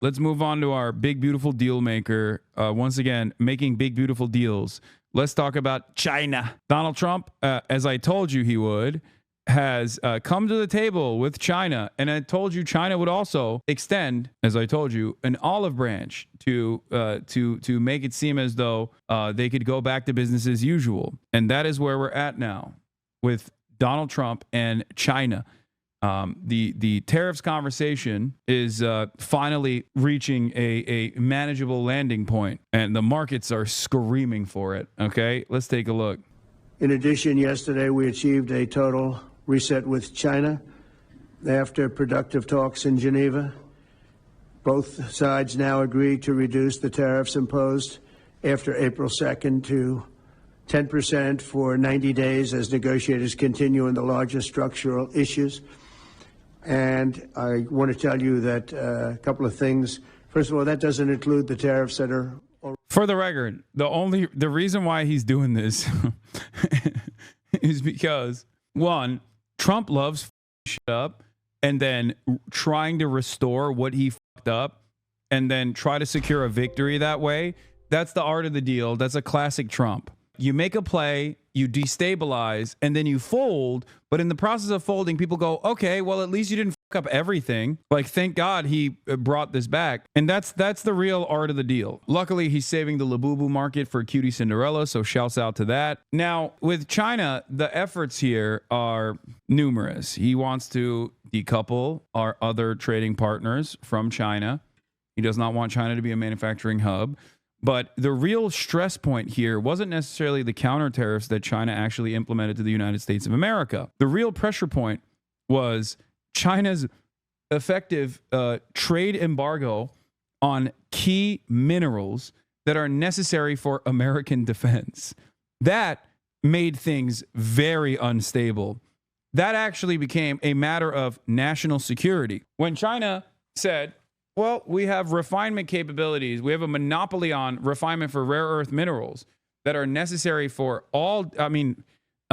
let's move on to our big, beautiful deal maker. Once again, making big, beautiful deals. Let's talk about China. Donald Trump, as I told you he would, has come to the table with China, and I told you China would also extend, as I told you, an olive branch to make it seem as though they could go back to business as usual, and that is where we're at now with Donald Trump and China. The tariffs conversation is finally reaching a manageable landing point, and the markets are screaming for it. Okay, let's take a look. In addition, yesterday we achieved a total reset with China after productive talks in Geneva. Both sides now agreed to reduce the tariffs imposed after April 2nd to 10% for 90 days as negotiators continue in the largest structural issues. And I want to tell you that a couple of things. First of all, that doesn't include the tariffs that are... For the record, the reason why he's doing this is because, one, Trump loves shit up and then trying to restore what he fucked up and then try to secure a victory that way. That's the art of the deal. That's a classic Trump. You make a play, you destabilize, and then you fold. But in the process of folding, people go, okay, well, at least you didn't fuck up everything. Like, thank God he brought this back. And that's the real art of the deal. Luckily, he's saving the Labubu market for Cutie Cinderella, so shouts out to that. Now, with China, the efforts here are numerous. He wants to decouple our other trading partners from China. He does not want China to be a manufacturing hub. But the real stress point here wasn't necessarily the counter tariffs that China actually implemented to the United States of America. The real pressure point was China's effective trade embargo on key minerals that are necessary for American defense. That made things very unstable. That actually became a matter of national security. When China said, well, we have refinement capabilities. We have a monopoly on refinement for rare earth minerals that are necessary for a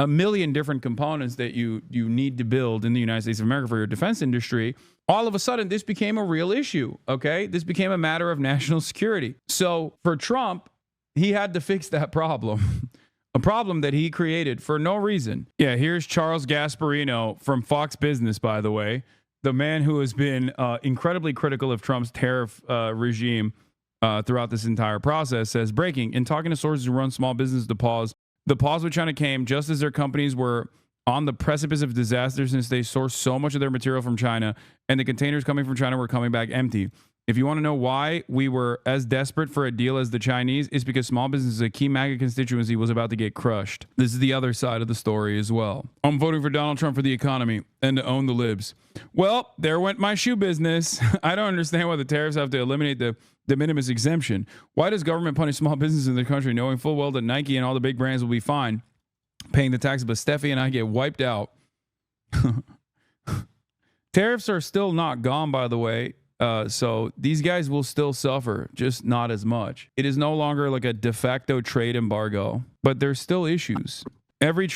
million different components that you need to build in the United States of America for your defense industry. All of a sudden, this became a real issue, okay? This became a matter of national security. So for Trump, he had to fix that problem, a problem that he created for no reason. Yeah, here's Charles Gasparino from Fox Business, by the way. The man who has been incredibly critical of Trump's tariff regime throughout this entire process says, breaking, in talking to sources who run small business, the pause with China came just as their companies were on the precipice of disaster since they sourced so much of their material from China and the containers coming from China were coming back empty. If you want to know why we were as desperate for a deal as the Chinese, it's because small business, a key MAGA constituency, was about to get crushed. This is the other side of the story as well. I'm voting for Donald Trump for the economy and to own the libs. Well, there went my shoe business. I don't understand why the tariffs have to eliminate the de minimis exemption. Why does government punish small businesses in the country knowing full well that Nike and all the big brands will be fine paying the taxes, but Steffi and I get wiped out? Tariffs are still not gone, by the way. So these guys will still suffer, just not as much. It is no longer like a de facto trade embargo, but there's still issues. Every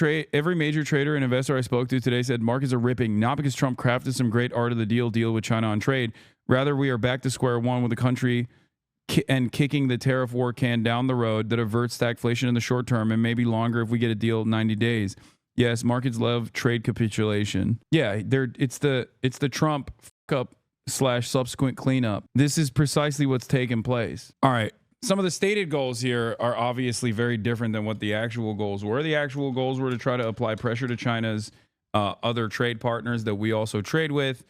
major trader and investor I spoke to today said markets are ripping, not because Trump crafted some great art of the deal with China on trade. Rather, we are back to square one with the country and kicking the tariff war can down the road that averts stagflation in the short term and maybe longer if we get a deal in 90 days. Yes, markets love trade capitulation. Yeah, it's the Trump fuck up / subsequent cleanup. This is precisely what's taken place. All right. Some of the stated goals here are obviously very different than what the actual goals were. The actual goals were to try to apply pressure to China's other trade partners that we also trade with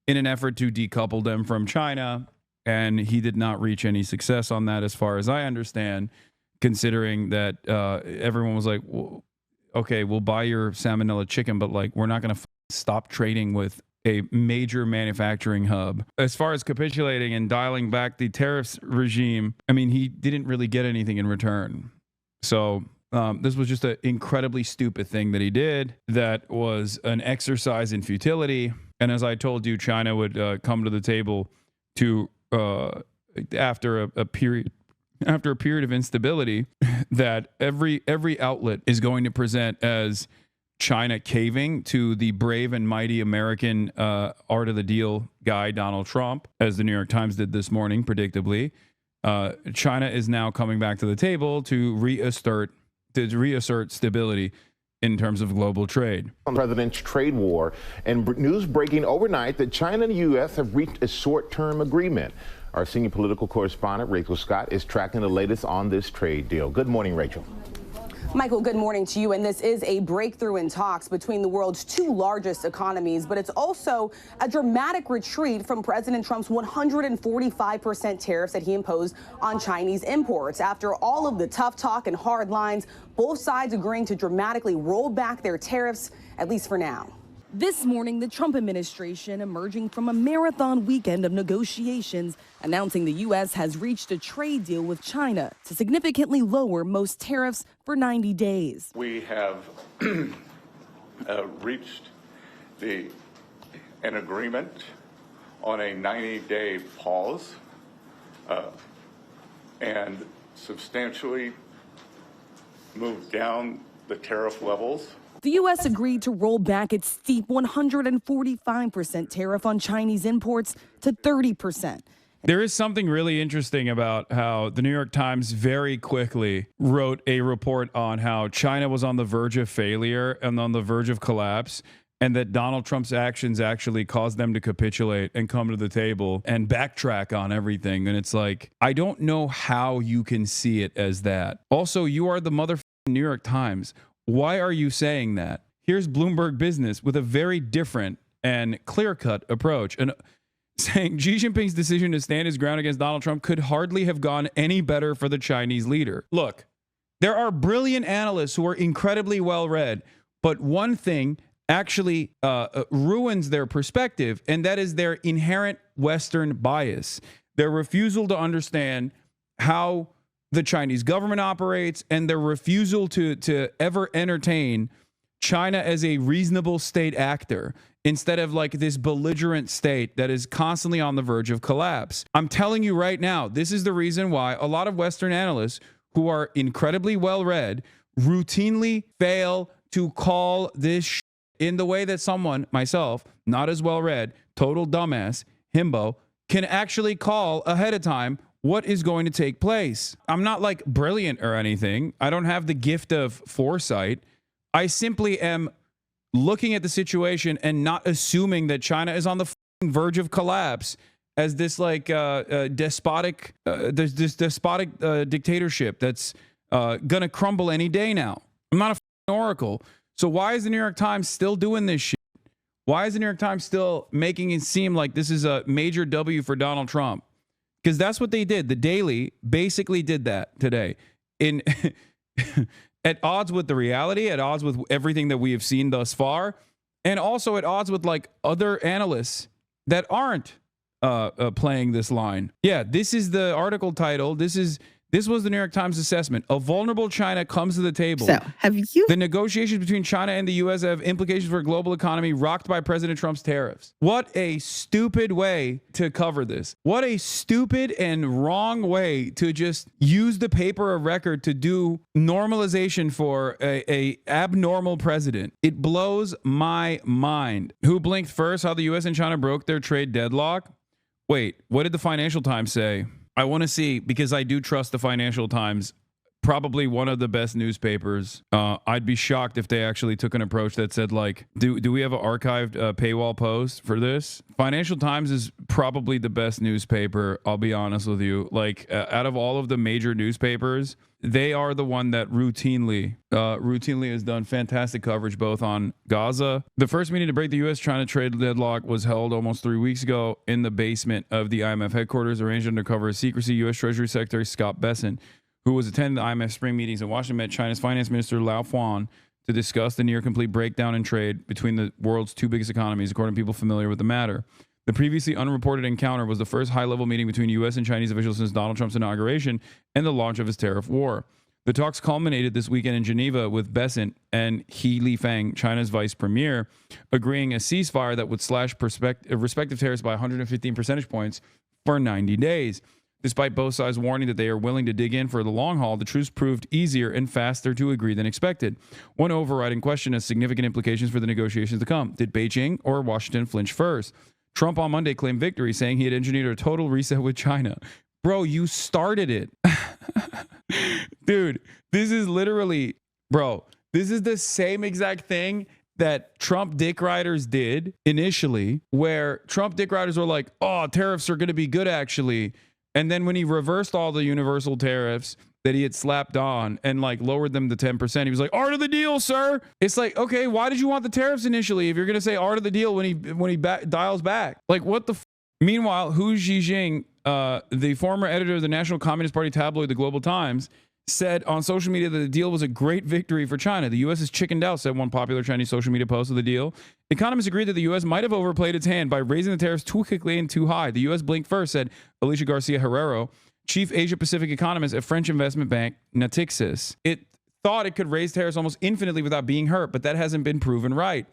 in an effort to decouple them from China. And he did not reach any success on that, as far as I understand, considering that everyone was like, well, okay, we'll buy your salmonella chicken, but like, we're not going to stop trading with a major manufacturing hub. As far as capitulating and dialing back the tariffs regime, I mean, he didn't really get anything in return. So this was just an incredibly stupid thing that he did that was an exercise in futility. And as I told you, China would come to the table to after a period of instability that every outlet is going to present as China caving to the brave and mighty American art of the deal guy, Donald Trump, as the New York Times did this morning, predictably. China is now coming back to the table to reassert stability in terms of global trade. On the president's trade war, and news breaking overnight that China and the U.S. have reached a short-term agreement. Our senior political correspondent, Rachel Scott, is tracking the latest on this trade deal. Good morning, Rachel. Michael, good morning to you. And this is a breakthrough in talks between the world's two largest economies, but it's also a dramatic retreat from President Trump's 145% tariffs that he imposed on Chinese imports. After all of the tough talk and hard lines, both sides agreeing to dramatically roll back their tariffs, at least for now. This morning, the Trump administration emerging from a marathon weekend of negotiations, announcing the U.S. has reached a trade deal with China to significantly lower most tariffs for 90 days. We have reached an agreement on a 90-day pause and substantially moved down the tariff levels. The U.S. agreed to roll back its steep 145% tariff on Chinese imports to 30%. There is something really interesting about how the New York Times very quickly wrote a report on how China was on the verge of failure and on the verge of collapse, and that Donald Trump's actions actually caused them to capitulate and come to the table and backtrack on everything. And it's like, I don't know how you can see it as that. Also, you are the motherfucking New York Times. Why are you saying that? Here's Bloomberg Business with a very different and clear-cut approach, and saying Xi Jinping's decision to stand his ground against Donald Trump could hardly have gone any better for the Chinese leader. Look, there are brilliant analysts who are incredibly well-read, but one thing actually ruins their perspective, and that is their inherent Western bias, their refusal to understand how the Chinese government operates, and their refusal to ever entertain China as a reasonable state actor instead of like this belligerent state that is constantly on the verge of collapse. I'm telling you right now, this is the reason why a lot of Western analysts who are incredibly well-read routinely fail to call this in the way that someone, myself, not as well-read, total dumbass, himbo, can actually call ahead of time what is going to take place. I'm not like brilliant or anything. I don't have the gift of foresight. I simply am looking at the situation and not assuming that China is on the verge of collapse as this like despotic dictatorship that's gonna crumble any day now. I'm not a oracle. So why is the New York Times still doing this shit? Why is the New York Times still making it seem like this is a major W for Donald Trump? Because that's what they did. The Daily basically did that today. In at odds with the reality, at odds with everything that we have seen thus far, and also at odds with like other analysts that aren't playing this line. Yeah, this is the article title. This was the New York Times assessment. A vulnerable China comes to the table. So, have you? The negotiations between China and the U.S. have implications for a global economy rocked by President Trump's tariffs. What a stupid way to cover this. What a stupid and wrong way to just use the paper of record to do normalization for a abnormal president. It blows my mind. Who blinked first? How the U.S. and China broke their trade deadlock? Wait, what did the Financial Times say? I want to see, because I do trust the Financial Times, probably one of the best newspapers. I'd be shocked if they actually took an approach that said, like, do we have an archived paywall post for this? Financial Times is probably the best newspaper, I'll be honest with you. Like, out of all of the major newspapers, they are the one that routinely has done fantastic coverage both on Gaza. The first meeting to break the U.S.-China trade deadlock was held almost 3 weeks ago in the basement of the IMF headquarters, arranged under cover of secrecy. U.S. Treasury Secretary Scott Bessent, who was attending the IMF spring meetings in Washington, met China's Finance Minister Lao Fuan to discuss the near-complete breakdown in trade between the world's two biggest economies, according to people familiar with the matter. The previously unreported encounter was the first high-level meeting between U.S. and Chinese officials since Donald Trump's inauguration and the launch of his tariff war. The talks culminated this weekend in Geneva with Bessent and He Lifeng, China's vice premier, agreeing a ceasefire that would slash respective tariffs by 115 percentage points for 90 days. Despite both sides warning that they are willing to dig in for the long haul, the truce proved easier and faster to agree than expected. One overriding question has significant implications for the negotiations to come. Did Beijing or Washington flinch first? Trump on Monday claimed victory, saying he had engineered a total reset with China. Bro, you started it. Dude, this is literally, bro, this is the same exact thing that Trump dick riders did initially, where Trump dick riders were like, oh, tariffs are going to be good, actually. And then when he reversed all the universal tariffs that he had slapped on and like lowered them to 10%, he was like, art of the deal, sir. It's like, okay, why did you want the tariffs initially if you're going to say art of the deal when he dials back? Like, what the Meanwhile, Hu Zhijing, the former editor of the National Communist Party tabloid, The Global Times, said on social media that the deal was a great victory for China. The U.S. is chickened out, said one popular Chinese social media post of the deal. Economists agreed that the U.S. might have overplayed its hand by raising the tariffs too quickly and too high. The U.S. blinked first, said Alicia Garcia Herrero, chief Asia-Pacific economist at French investment bank Natixis. It thought it could raise tariffs almost infinitely without being hurt, but that hasn't been proven right.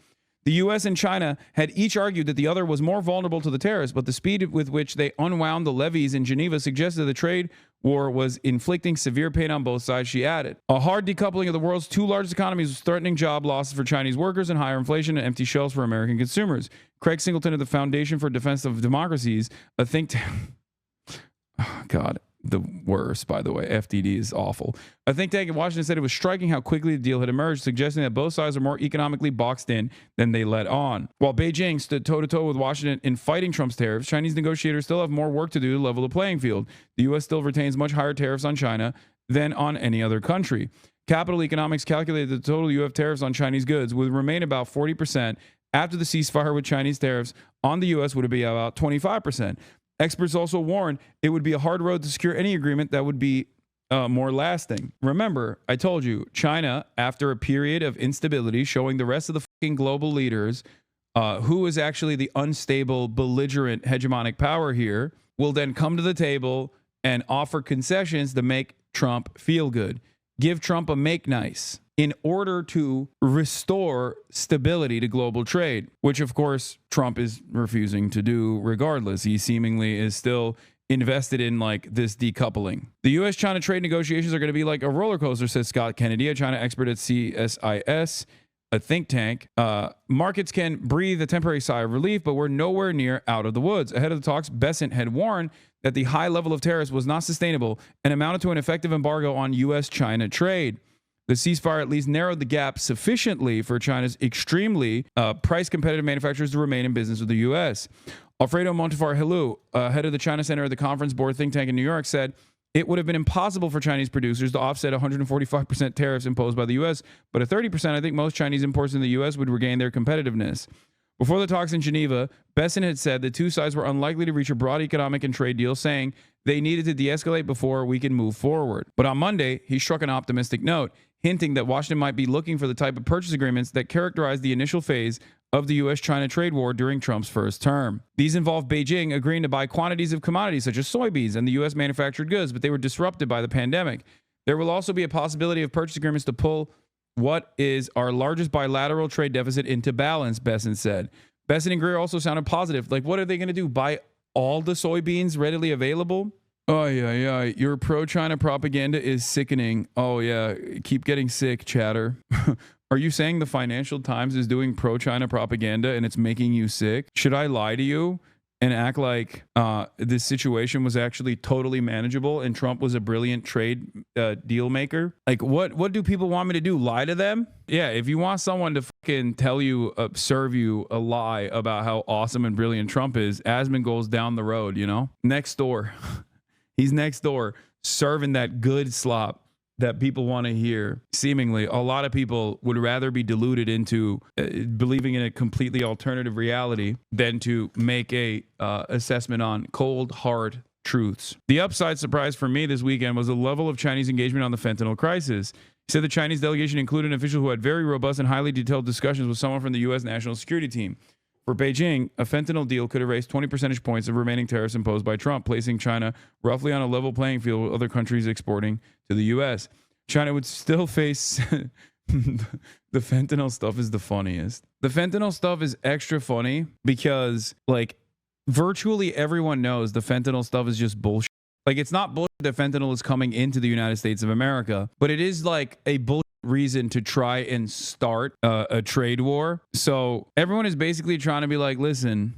The U.S. and China had each argued that the other was more vulnerable to the tariffs, but the speed with which they unwound the levies in Geneva suggested the trade war was inflicting severe pain on both sides, she added. A hard decoupling of the world's two largest economies was threatening job losses for Chinese workers and higher inflation and empty shelves for American consumers. Craig Singleton of the Foundation for Defense of Democracies, a think tank... Oh, God. The worst, by the way. FDD is awful. A think tank in Washington said it was striking how quickly the deal had emerged, suggesting that both sides are more economically boxed in than they let on. While Beijing stood toe-to-toe with Washington in fighting Trump's tariffs, Chinese negotiators still have more work to do to level the playing field. The U.S. still retains much higher tariffs on China than on any other country. Capital Economics calculated that the total U.S. tariffs on Chinese goods would remain about 40%. After the ceasefire with Chinese tariffs on the U.S. would be about 25%. Experts also warned it would be a hard road to secure any agreement that would be more lasting. Remember, I told you, China, after a period of instability, showing the rest of the fucking global leaders who is actually the unstable, belligerent, hegemonic power here, will then come to the table and offer concessions to make Trump feel good. Give Trump a make nice in order to restore stability to global trade, which of course Trump is refusing to do regardless. He seemingly is still invested in like this decoupling. The U.S.-China trade negotiations are going to be like a roller coaster, said Scott Kennedy, a China expert at CSIS, a think tank. Markets can breathe a temporary sigh of relief, but we're nowhere near out of the woods. Ahead of the talks, Bessent had warned that the high level of tariffs was not sustainable and amounted to an effective embargo on U.S.-China trade. The ceasefire at least narrowed the gap sufficiently for China's extremely price-competitive manufacturers to remain in business with the U.S. Alfredo Montefar-Hilu, head of the China Center of the Conference Board think tank in New York, said it would have been impossible for Chinese producers to offset 145% tariffs imposed by the U.S., but at 30%, I think most Chinese imports in the U.S. would regain their competitiveness. Before the talks in Geneva, Bessent had said the two sides were unlikely to reach a broad economic and trade deal, saying they needed to de-escalate before we can move forward. But on Monday, he struck an optimistic note, hinting that Washington might be looking for the type of purchase agreements that characterized the initial phase of the U.S.-China trade war during Trump's first term. These involved Beijing agreeing to buy quantities of commodities such as soybeans and the U.S. manufactured goods, but they were disrupted by the pandemic. There will also be a possibility of purchase agreements to pull what is our largest bilateral trade deficit into balance, Bessent said. Bessent and Greer also sounded positive. Like, what are they going to do? Buy all the soybeans readily available? Oh, yeah. Your pro-China propaganda is sickening. Oh, yeah. Keep getting sick, chatter. Are you saying the Financial Times is doing pro-China propaganda and it's making you sick? Should I lie to you and act like this situation was actually totally manageable and Trump was a brilliant trade deal maker? Like, what do people want me to do? Lie to them? Yeah, if you want someone to fucking tell you, serve you a lie about how awesome and brilliant Trump is, Asmongold's down the road, you know? Next door. He's next door serving that good slop that people want to hear. Seemingly, a lot of people would rather be deluded into believing in a completely alternative reality than to make a assessment on cold, hard truths. The upside surprise for me this weekend was the level of Chinese engagement on the fentanyl crisis. He said the Chinese delegation included an official who had very robust and highly detailed discussions with someone from the U.S. National Security Team. For Beijing, a fentanyl deal could erase 20 percentage points of remaining tariffs imposed by Trump, placing China roughly on a level playing field with other countries exporting to the U.S. China would still face... The fentanyl stuff is the funniest. The fentanyl stuff is extra funny because, like, virtually everyone knows the fentanyl stuff is just bullshit. Like, it's not bullshit that fentanyl is coming into the United States of America, but it is like a bullshit reason to try and start a trade war. So everyone is basically trying to be like, listen,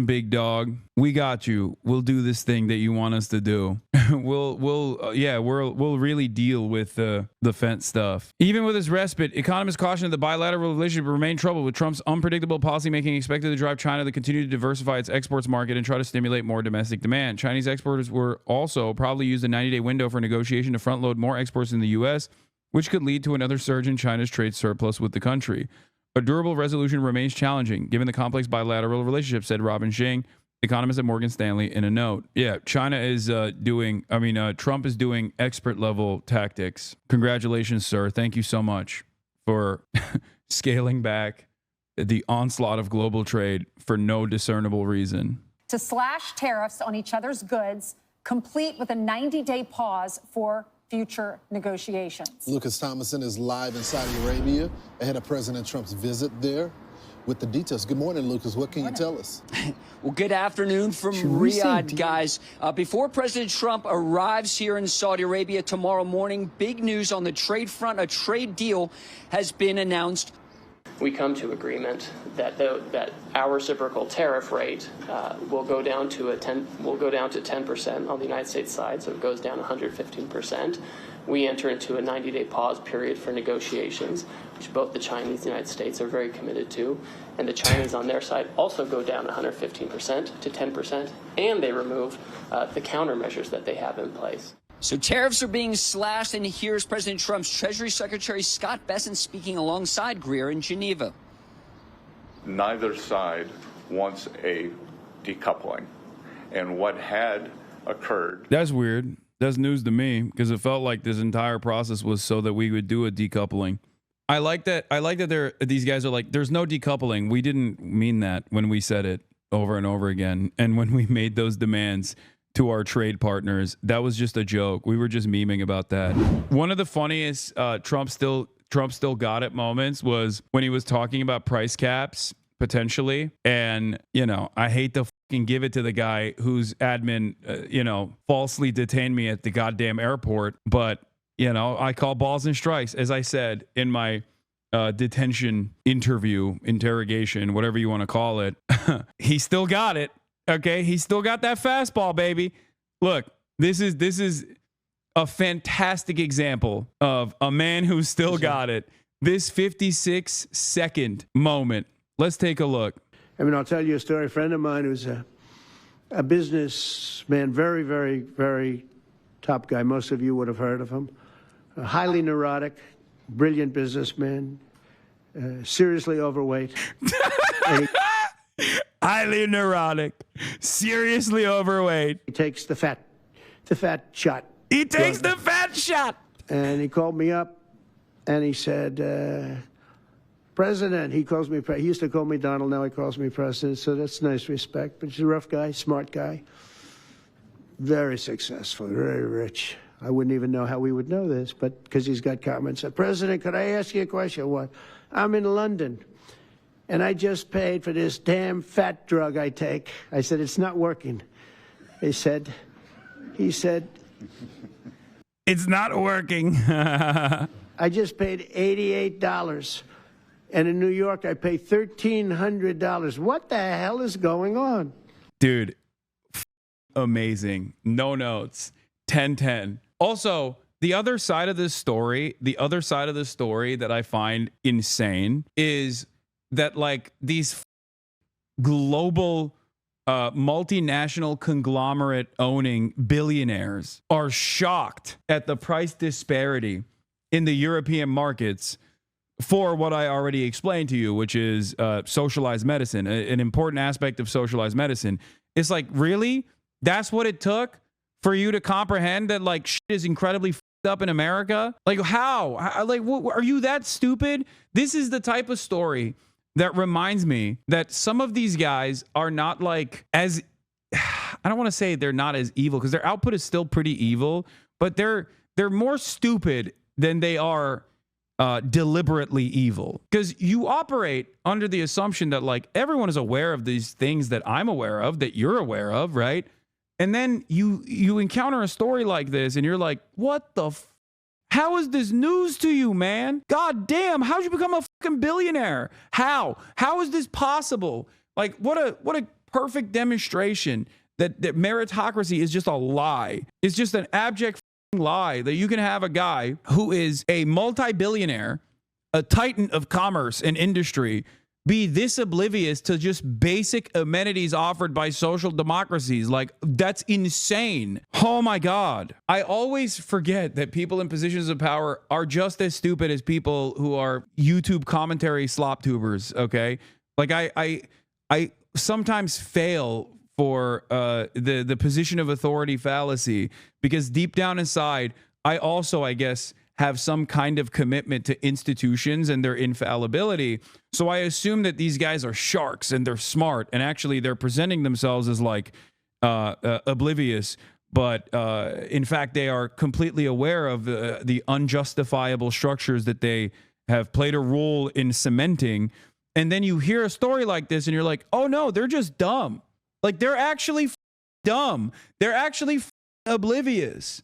big dog, we got you. We'll do this thing that you want us to do. we'll really deal with the fence stuff. Even with this respite, economists caution that the bilateral relationship will remain troubled, with Trump's unpredictable policymaking expected to drive China to continue to diversify its exports market and try to stimulate more domestic demand. Chinese exporters were also probably used a 90-day window for negotiation to front load more exports in the U.S., which could lead to another surge in China's trade surplus with the country. A durable resolution remains challenging, given the complex bilateral relationship, said Robin Xing, economist at Morgan Stanley, in a note. Yeah, Trump is doing expert-level tactics. Congratulations, sir. Thank you so much for scaling back the onslaught of global trade for no discernible reason. To slash tariffs on each other's goods, complete with a 90-day pause for future negotiations. Lucas Thomason is live in Saudi Arabia ahead of President Trump's visit there with the details. Good morning, Lucas. What can you tell us? Well, good afternoon from Riyadh, guys. Before President Trump arrives here in Saudi Arabia tomorrow morning, big news on the trade front. A trade deal has been announced. We come to agreement that our reciprocal tariff rate will go down to 10% on the United States side, so it goes down 115%. We enter into a 90-day pause period for negotiations, which both the Chinese and the United States are very committed to, and the Chinese on their side also go down 115% to 10%, and they remove the countermeasures that they have in place. So tariffs are being slashed, and here's President Trump's Treasury Secretary Scott Bessent speaking alongside Greer in Geneva. Neither side wants a decoupling. And what had occurred... That's weird. That's news to me, because it felt like this entire process was so that we would do a decoupling. I like that these guys are like, there's no decoupling. We didn't mean that when we said it over and over again. And when we made those demands to our trade partners, that was just a joke. We were just memeing about that. One of the funniest Trump still got it moments was when he was talking about price caps potentially. And, I hate to fucking give it to the guy whose admin, falsely detained me at the goddamn airport. But, I call balls and strikes, as I said in my detention interrogation, whatever you want to call it. He still got it. Okay, he still got that fastball, baby. Look, this is a fantastic example of a man who still got it. This 56-second moment. Let's take a look. I'll tell you a story. A friend of mine who's a businessman, very, very, very top guy. Most of you would have heard of him. A highly neurotic, brilliant businessman, seriously overweight. Highly neurotic, seriously overweight. He takes the fat shot. He takes the fat shot. And he called me up and he said, President, he calls me, he used to call me Donald, now he calls me President, so that's nice respect. But he's a rough guy, smart guy, very successful, very rich. I wouldn't even know how we would know this, but because he's got comments. President, could I ask you a question? What? I'm in London. And I just paid for this damn fat drug I take. I said, it's not working. He said, it's not working. I just paid $88. And in New York, I pay $1,300. What the hell is going on? Dude, amazing. No notes. 10-10. Also, the other side of this story that I find insane is that like these global multinational conglomerate owning billionaires are shocked at the price disparity in the European markets for what I already explained to you, which is socialized medicine, an important aspect of socialized medicine. It's like, really? That's what it took for you to comprehend that like shit is incredibly up in America? Like how? Like, what, are you that stupid? This is the type of story that reminds me that some of these guys are not like as, I don't want to say they're not as evil because their output is still pretty evil, but they're more stupid than they are deliberately evil. Because you operate under the assumption that like everyone is aware of these things that I'm aware of, that you're aware of, right? And then you encounter a story like this and you're like, what the how is this news to you, man? God damn, how'd you become a fucking billionaire? How is this possible? Like, what a perfect demonstration that meritocracy is just a lie. It's just an abject lie that you can have a guy who is a multi-billionaire, a titan of commerce and industry, be this oblivious to just basic amenities offered by social democracies. Like, that's insane. Oh my God. I always forget that people in positions of power are just as stupid as people who are YouTube commentary slop tubers. Okay. Like I sometimes fail for the position of authority fallacy, because deep down inside, I also, I guess, have some kind of commitment to institutions and their infallibility. So I assume that these guys are sharks and they're smart, and actually they're presenting themselves as like oblivious, but in fact they are completely aware of the unjustifiable structures that they have played a role in cementing. And then you hear a story like this and you're like, oh no, they're just dumb. Like, they're actually dumb. They're actually oblivious.